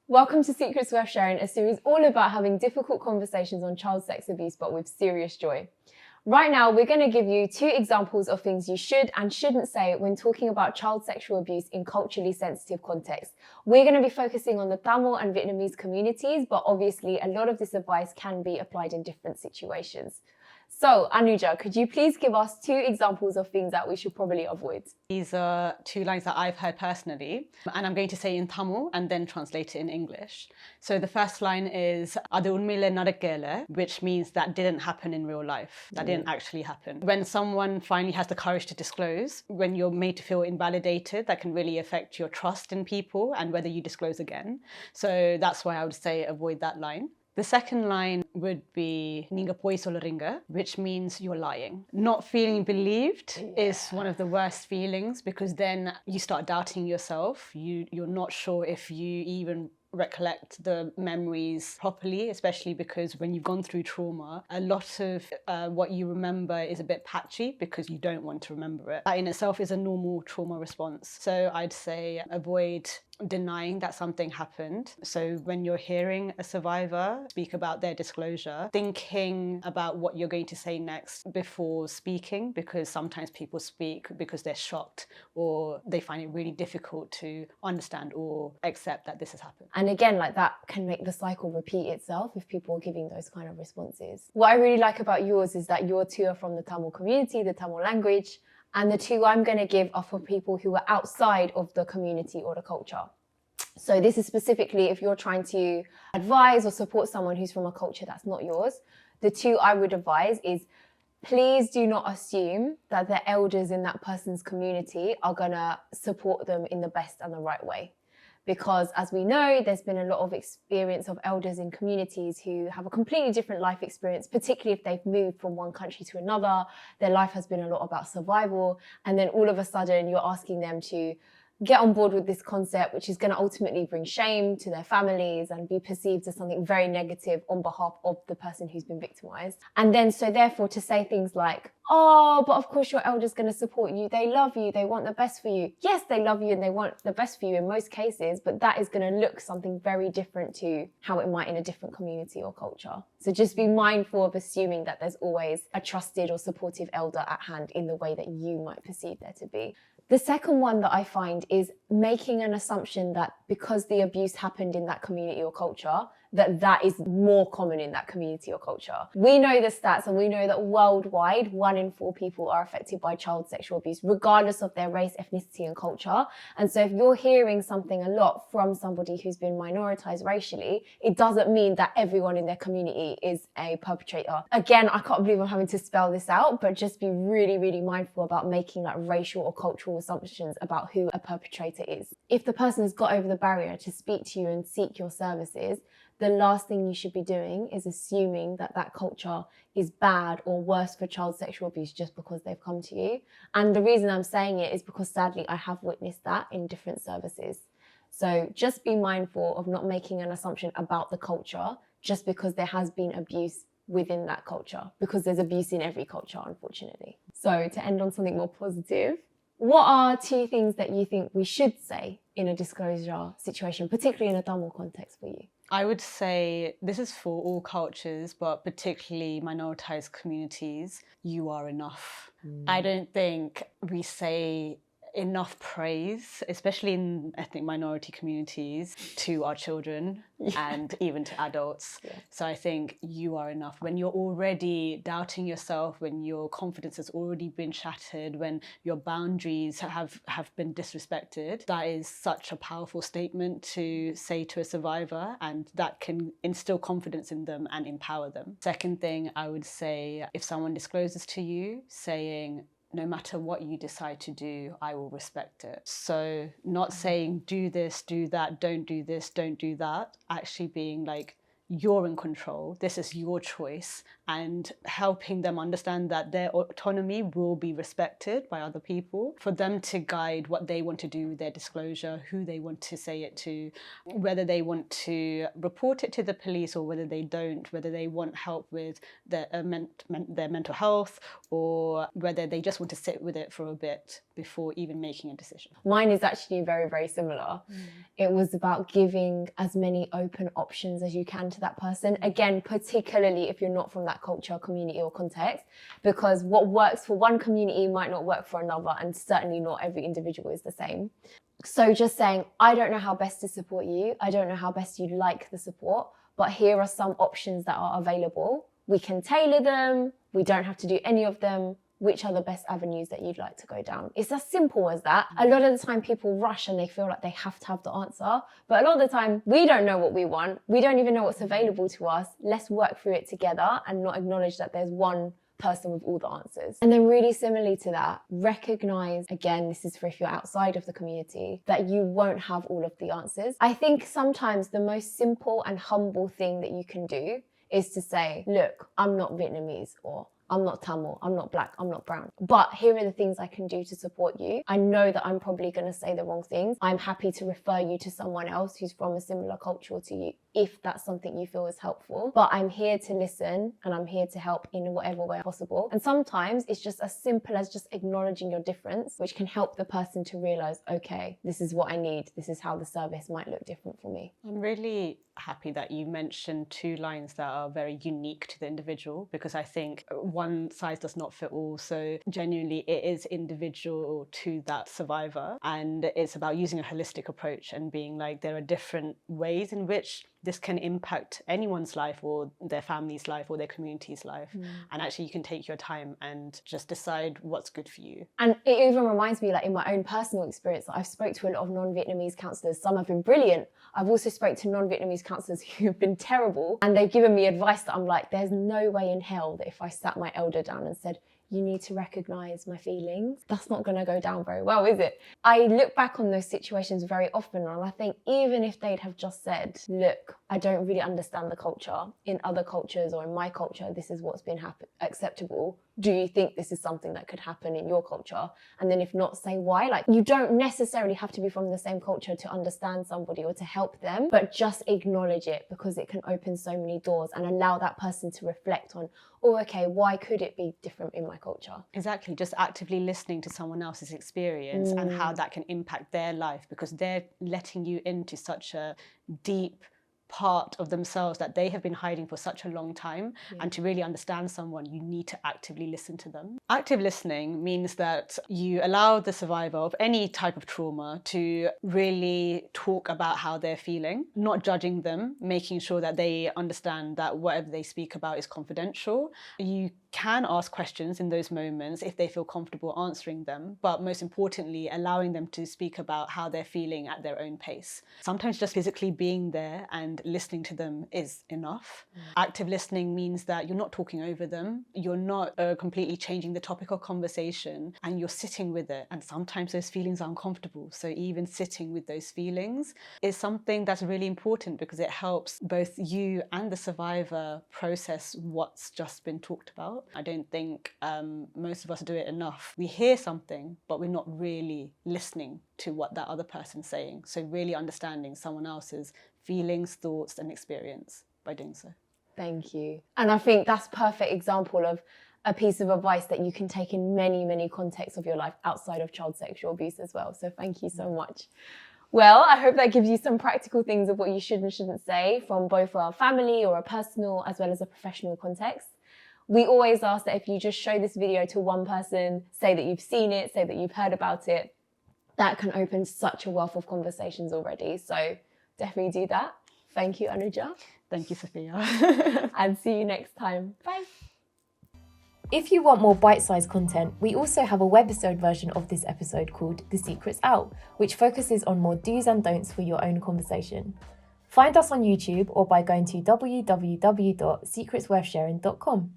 Welcome to Secrets Worth Sharing, a series all about having difficult conversations on child sex abuse, but with serious joy. Right now, we're going to give you 2 examples of things you should and shouldn't say when talking about child sexual abuse in culturally sensitive contexts. We're going to be focusing on the Tamil and Vietnamese communities, but obviously a lot of this advice can be applied in different situations. So, Anuja, could you please give us 2 examples of things that we should probably avoid? These are 2 lines that I've heard personally, and I'm going to say in Tamil and then translate it in English. So the first line is "Adu unmile nadakela," which means that didn't happen in real life. That didn't actually happen. When someone finally has the courage to disclose, when you're made to feel invalidated, that can really affect your trust in people and whether you disclose again. So that's why I would say avoid that line. The second line would be "Ninga poi solaringa," which means you're lying. Not feeling believed is one of the worst feelings, because then you start doubting yourself. You're not sure if you even recollect the memories properly, especially because when you've gone through trauma, a lot of what you remember is a bit patchy because you don't want to remember it. That in itself is a normal trauma response. So I'd say avoid denying that something happened. So when you're hearing a survivor speak about their disclosure, thinking about what you're going to say next before speaking, because sometimes people speak because they're shocked or they find it really difficult to understand or accept that this has happened. And again, like that can make the cycle repeat itself if people are giving those kind of responses. What I really like about yours is that your 2 are from the Tamil community, the Tamil language, and the 2 I'm going to give are for people who are outside of the community or the culture. So this is specifically if you're trying to advise or support someone who's from a culture that's not yours. The 2 I would advise is, please do not assume that the elders in that person's community are going to support them in the best and the right way. Because as we know, there's been a lot of experience of elders in communities who have a completely different life experience, particularly if they've moved from one country to another. Their life has been a lot about survival. And then all of a sudden you're asking them to get on board with this concept, which is going to ultimately bring shame to their families and be perceived as something very negative on behalf of the person who's been victimized. And then so therefore to say things like, oh, but of course your elder's going to support you. They love you. They want the best for you. Yes, they love you and they want the best for you in most cases, but that is going to look something very different to how it might in a different community or culture. So just be mindful of assuming that there's always a trusted or supportive elder at hand in the way that you might perceive there to be. The second one that I find is making an assumption that because the abuse happened in that community or culture, that is more common in that community or culture. We know the stats and we know that worldwide, 1 in 4 people are affected by child sexual abuse, regardless of their race, ethnicity and culture. And so if you're hearing something a lot from somebody who's been minoritized racially, it doesn't mean that everyone in their community is a perpetrator. Again, I can't believe I'm having to spell this out, but just be really, really mindful about making like racial or cultural assumptions about who a perpetrator is. If the person has got over the barrier to speak to you and seek your services, the last thing you should be doing is assuming that that culture is bad or worse for child sexual abuse just because they've come to you. And the reason I'm saying it is because sadly I have witnessed that in different services. So just be mindful of not making an assumption about the culture just because there has been abuse within that culture, because there's abuse in every culture, unfortunately. So to end on something more positive, what are 2 things that you think we should say in a disclosure situation, particularly in a Tamil context for you? I would say this is for all cultures, but particularly minoritized communities. You are enough. I don't think we say enough praise, especially in ethnic minority communities, to our children and even to adults. So I think you are enough. When you're already doubting yourself, when your confidence has already been shattered, when your boundaries have been disrespected, that is such a powerful statement to say to a survivor, and that can instill confidence in them and empower them. Second thing, I would say, if someone discloses to you, saying, no matter what you decide to do, I will respect it. So not saying do this, do that, don't do this, don't do that. Actually being like, you're in control, this is your choice, and helping them understand that their autonomy will be respected by other people, for them to guide what they want to do with their disclosure, who they want to say it to, whether they want to report it to the police or whether they don't, whether they want help with their mental health, or whether they just want to sit with it for a bit before even making a decision. Mine is actually very, very similar. It was about giving as many open options as you can to that person. Again, particularly if you're not from that culture, community or context, because what works for one community might not work for another, and certainly not every individual is the same. So just saying, I don't know how best to support you. I don't know how best you'd like the support, but here are some options that are available. We can tailor them. We don't have to do any of them. Which are the best avenues that you'd like to go down? It's as simple as that. A lot of the time people rush and they feel like they have to have the answer. But a lot of the time we don't know what we want. We don't even know what's available to us. Let's work through it together and not acknowledge that there's one person with all the answers. And then really similarly to that, recognize, again, this is for if you're outside of the community, that you won't have all of the answers. I think sometimes the most simple and humble thing that you can do is to say, look, I'm not Vietnamese, or I'm not Tamil, I'm not black, I'm not brown, but here are the things I can do to support you. I know that I'm probably going to say the wrong things. I'm happy to refer you to someone else who's from a similar culture to you, if that's something you feel is helpful. But I'm here to listen and I'm here to help in whatever way possible. And sometimes it's just as simple as just acknowledging your difference, which can help the person to realize, okay, this is what I need. This is how the service might look different for me. I'm really happy that you mentioned 2 lines that are very unique to the individual, because I think one size does not fit all. So genuinely it is individual to that survivor, and it's about using a holistic approach and being like, there are different ways in which this can impact anyone's life or their family's life or their community's life. And actually you can take your time and just decide what's good for you. And it even reminds me, like in my own personal experience, I've spoke to a lot of non-Vietnamese counsellors. Some have been brilliant. I've also spoke to non-Vietnamese counsellors who have been terrible, and they've given me advice that I'm like, there's no way in hell that if I sat my elder down and said, you need to recognise my feelings, that's not going to go down very well, is it? I look back on those situations very often, and I think even if they'd have just said, look, I don't really understand the culture. In other cultures or in my culture, this is what's been acceptable. Do you think this is something that could happen in your culture? And then if not, say why. Like, you don't necessarily have to be from the same culture to understand somebody or to help them, but just acknowledge it, because it can open so many doors and allow that person to reflect on, oh, okay, why could it be different in my culture? Exactly, just actively listening to someone else's experience and how that can impact their life, because they're letting you into such a deep part of themselves that they have been hiding for such a long time. And to really understand someone, you need to actively listen to them. Active listening means that you allow the survivor of any type of trauma to really talk about how they're feeling, not judging them, making sure that they understand that whatever they speak about is confidential. You can ask questions in those moments if they feel comfortable answering them, but most importantly, allowing them to speak about how they're feeling at their own pace. Sometimes just physically being there and listening to them is enough. Active listening means that you're not talking over them, you're not completely changing the topic of conversation, and you're sitting with it. And sometimes those feelings are uncomfortable, so even sitting with those feelings is something that's really important, because it helps both you and the survivor process what's just been talked about. I don't think most of us do it enough. We hear something, but we're not really listening to what that other person's saying. So really understanding someone else's feelings, thoughts, and experience by doing so. Thank you. And I think that's a perfect example of a piece of advice that you can take in many, many contexts of your life outside of child sexual abuse as well. So thank you so much. Well, I hope that gives you some practical things of what you should and shouldn't say from both a family or a personal as well as a professional context. We always ask that if you just show this video to one person, say that you've seen it, say that you've heard about it, that can open such a wealth of conversations already. So definitely do that. Thank you, Anuja. Thank you, Sophia. And see you next time. Bye. If you want more bite-sized content, we also have a webisode version of this episode called The Secret's Out, which focuses on more do's and don'ts for your own conversation. Find us on YouTube or by going to www.secretsworthsharing.com.